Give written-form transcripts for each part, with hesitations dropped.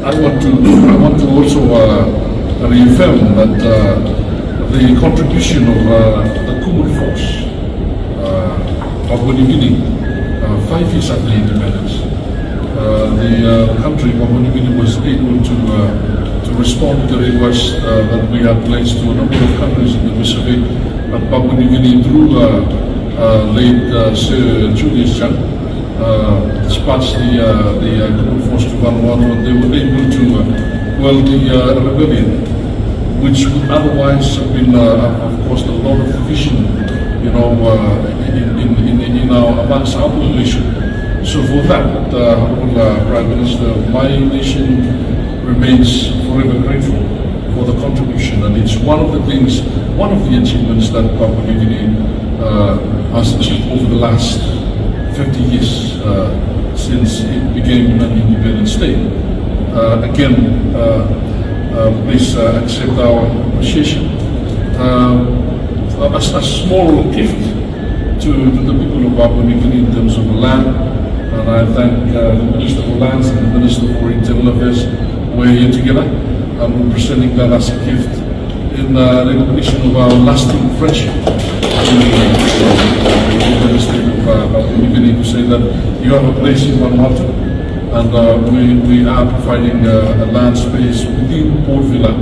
I want to also reaffirm that the contribution of the Kumul force, Papua New Guinea, 5 years after independence, the country, Papua New Guinea, was able to respond to the request that we had placed to a number of countries in the Pacific. Papua New Guinea, through late Sir Julius Chan, dispatched the Kumul force to Vanuatu, and they were able to quell the rebellion, which would otherwise have been, of course, a lot of division, in amongst our population. So for that, Prime Minister, my nation remains forever grateful for the contribution, and it's one of the achievements that Papua New Guinea has achieved over the last 50 years since it became an independent state. Again, please accept our appreciation. A small gift to the people of Papua New Guinea in terms of land, and I thank the Minister for Lands and the Minister for Internal Affairs. We're here together, and we're presenting that as a gift in recognition of our lasting friendship. The state of Papua New Guinea, to say that you have a place in Vanuatu, and we are providing a land space within Port Vila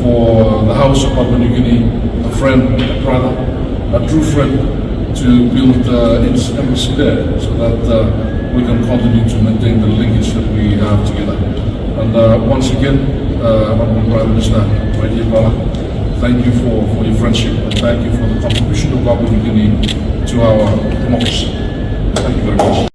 for the House of Papua New Guinea, a friend, a brother, a true friend, to build its embassy there, so that we can continue to maintain the linkage that we have together. And once again, Honourable Prime Minister, my dear brother, thank you for your friendship, and thank you for the contribution of Papua New Guinea to our democracy. Thank you very much.